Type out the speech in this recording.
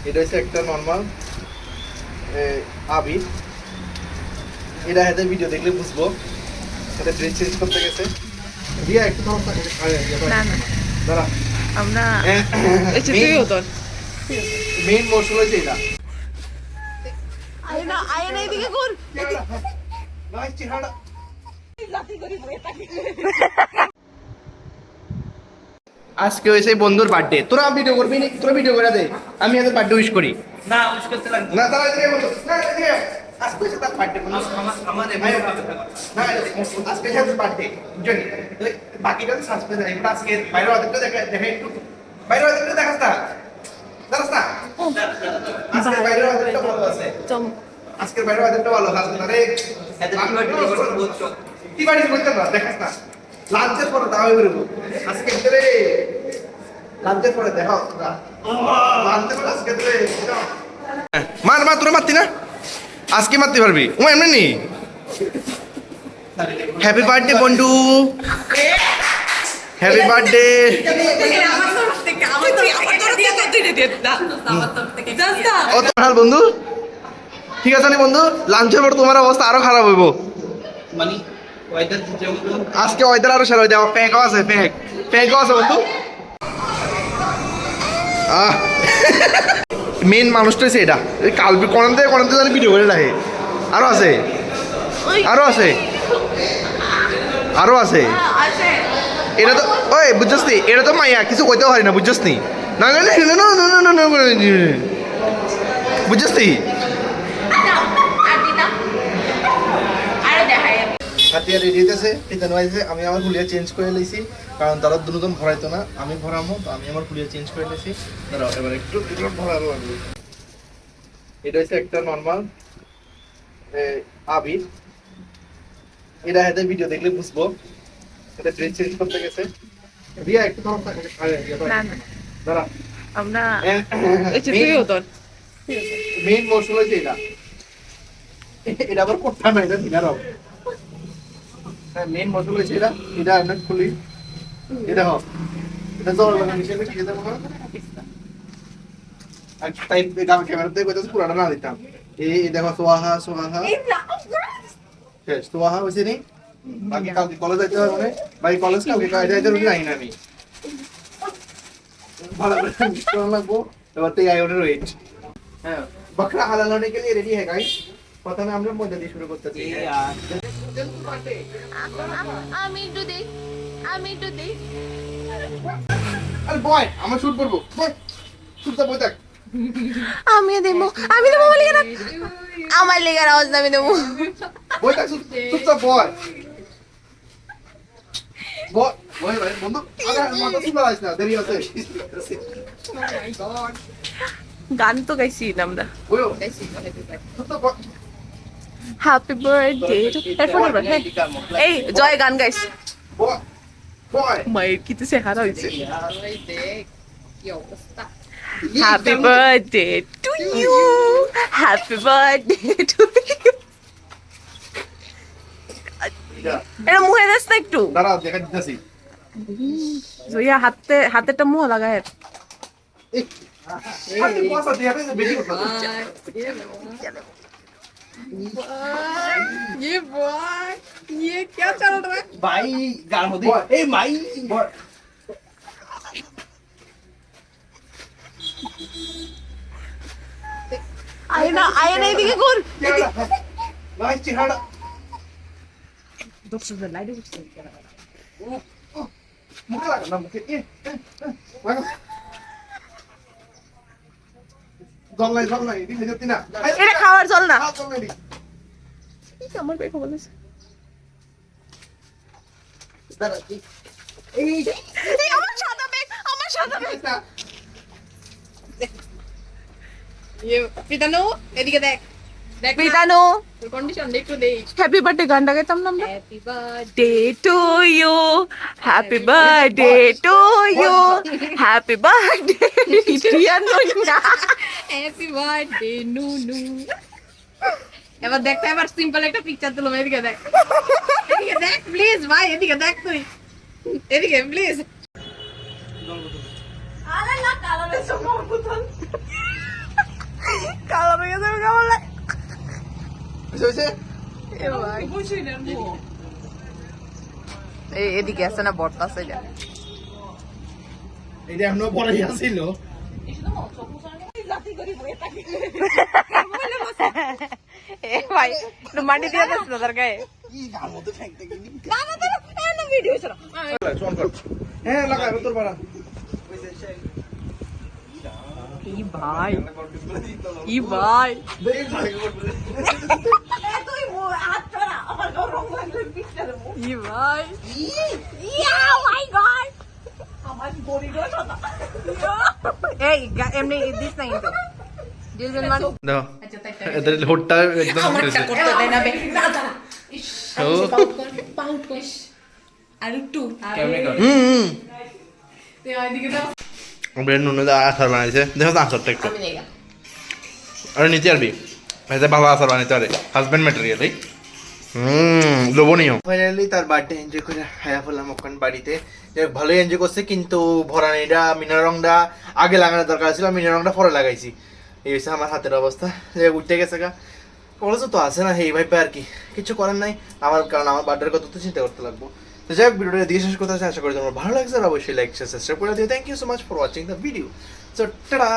এটা হচ্ছে একটা নর্মাল আবির। এটা হাতে ভিডিও দেখলে বুঝবো এটা ড্রেস চেঞ্জ করতে গেছে। রিয়া একটু ধরো না না দাঁড়া আমরা এসে তুইও তোর মেইন মশলা হচ্ছে এটা। আয় না এদিকে কর নাইস চেহারা। আজকে হয়েছে বন্ধুর বার্থডে। তোরা ভিডিও করবি না? তোরা ভিডিও করে দে, আমি আজকে বার্থডে উইশ করি। না উইশ করতে লাগবে না তারা এদিকে বলো, না এদিকে আজকে হয়েছে তার বার্থডে। আমার না আজকে হচ্ছে বার্থডে জানি, বাকিটা তো সাসপেন্স আছে। এবার আজকে বাইরে অর্ধেকটা দেখা একটু, বাইরে অর্ধেকটা দেখাস না, দেখাস না। আজকে বাইরে অর্ধেকটা ভালো আছে, আজকের বাইরে অর্ধেকটা ভালো আছে। আরে কি বাড়ি করতে না দেখাস না, লাঞ্চের পরে দাওয়াই করবো আজকে রে, লাঞ্চের পরে দেখা লাঞ্চের পরে আজকে রে। মার মা তোরা মারতি না, আজকে মারতে পারবি। ও এমনি নি। হ্যাপি বার্থডে বন্ধু, হ্যাপি বার্থডে। ও তো ভালো বন্ধু, ঠিক আছে নি বন্ধু। লাঞ্চের পর তোমার অবস্থা আরো খারাপ হইব। মানে ওয়েদার আজকে ওয়েদার আরো সেরা হইতে আমার ফ্যাঁকও আছে, ফ্যাঁকও আছে বন্ধু। মেন মানুষটা হচ্ছে এটা, কালবি কোনাতে জানি ভিডিও করে রাখে। আরো আছে, আরো আছে, আরো আছে। এটা তো ওই বুঝছস নি, এটা তো মাইয়া কিছু কইতেও হয় না বুঝছস নি। না না না না না না না বুঝছস নি। হাতিয়া রেডি হইতেছে, পিতানো আইছে। আমি আমার হুলিয়া চেঞ্জ করে লইছি কারণ তারা দুজন ভরাইতো না, আমি ভরামো। তো আমি আমার হুলিয়া চেঞ্জ করে লইছি। দাঁড়াও এবার একটু ভরানো লাগবে। এটা হচ্ছে একটা নর্মাল আবির। এটা হাতে ভিডিও দেখলে বুঝবো এটা ড্রেস চেঞ্জ করতে গেছে। রিয়া একটু ধরো না না দাঁড়া আমরা এসে তুইও তোর মেইন মশলা হচ্ছে এটা। এটা আবার করতাম না, এটা দিনারও। হ্যাঁ মেইন মশলা হচ্ছে এটা। এটা আমরা খুলি, এটা হোক, এটা জল লাগা মিশালে কি দেবো না। আর টাইপ গান ক্যামেরাতে কইতাছে পুরাটা না দিতাম। এই দেখো সোহাহা সোহাহা শেষ। সোহাহা হইছে নি। বাকি কালকে কলেজ যাইতে হবে মানে, বাকি কলেজ কালকে কাজে যাইতে হবে জানি না আমি। ভালো করে মিক্স করা লাগবো। এবার তো আয়োডের ওয়েট। হ্যাঁ बकरा हलाने के लिए रेडी है गाइस। প্রথমে আমরা ময়দা দিয়ে শুরু করতেছি। আমি একটু দেই আরে বয় আমরা শুট করব। বয় শুটটা বয় দেখ। আমি দেবো আমার লেগে না, আমার লেগে আওয়াজ না, আমি দেবো। বয় দেখ, চুপচাপ বয়। বয় বয় ভাই বন্ধু, আগে মাথা শুনতে আসছ না, দেরি আছে। গান তো গাইছি আমরা, বয় গাইছি চুপচাপ বয়। হ্যাপি বার্থডে এই জয় গান গাইছি। বয় বয় মায়ের কি তো চেহারা হয়েছে। Happy birthday to you, happy birthday to you. এটা মুহে দেস না একটু। দাঁড়া দেখা দিতেছি। জয়া হাতেরটা মুহ লাগায়। আরে বসা দিয়া বেশি কথা। ये बॉय ये क्या चल रहा है ভাই গান হদি এই মাই आए ना এদিকে কর নাইস চেহারা। দর্শকদের লাইটে উঠছে মুখে লাগা না, মুখে লাগা। জল নাই দিতে যেতে না। এটা খাওয়ার জল না, জল নাই। আমার পেট বলেছে। দাঁড়া এই আমার সাদা ব্যাগ ये পিতানো এদিকে দেখ পিতানো কন্ডিশন একটু দেই। হ্যাপি বার্থডে গানটা গাইতাম না আমরা। Happy birthday to you, happy birthday to you, happy birthday টিয়ানো না, হ্যাপি বার্থডে নুনু। এবার দেখতে, এবার সিম্পল একটা পিকচার তুলো। এদিকে দেখ প্লিজ ভাই, এদিকে দেখ তুই, এদিকে প্লিজ। আরে না কালারে সব বোতল হয়েছে এদিকে আছে না বর্তা আছে যা এটা এমন পরেই আসছিল এ ভাই একটু মাটি দিয়ে দিস না তার গায়ে কি গার মধ্যে ফেংতে গেলি না না না ভিডিও ছিল হ্যাঁ লাগাই তোর পাড়া কি ভাই কি ভাই কি ভাই মাই গড এই এমনি দিস না কিন্তু দিলজন মান দাও এদের হোটটা একদম আমারটা করতে দেয় না বে না দাঁড়া পাউট কর আর একটু কেমনে কর তুই ওইদিকে দাও ব্রেন নুনে দা আচার বানাইছে দেখো তো আচারটা একটু আমি দেখা আর নিচে আরবি ভাইতে ভালো আচার বানাইতে পারে হাজবেন্ড ম্যাটেরিয়াল এই লোভনীয় ফাইনালি তার বার্থডে এনজয় করে হায়া ফেললাম ওখান বাড়িতে ভালোই এনজয় করছে কিন্তু ভরানিটা মিনার রংটা আগে লাগানো দরকার ছিল মিনার রংটা পরে লাগাইছি এই হচ্ছে আমার হাতের অবস্থা যে উঠতে গেছে গা কলেজে তো আছে না এই ভাইবে আর কি কিছু করার নাই আমার কারণ আমার বার্থডের কথা তো চিন্তা করতে লাগবো তো যাই হোক ভিডিওটা দিয়ে শেষ করতে আশা করি তোমার ভালো লাগছে আর অবশ্যই লাইক শেয়ার সাবস্ক্রাইব করে দিও thank you so much for watching the video so tata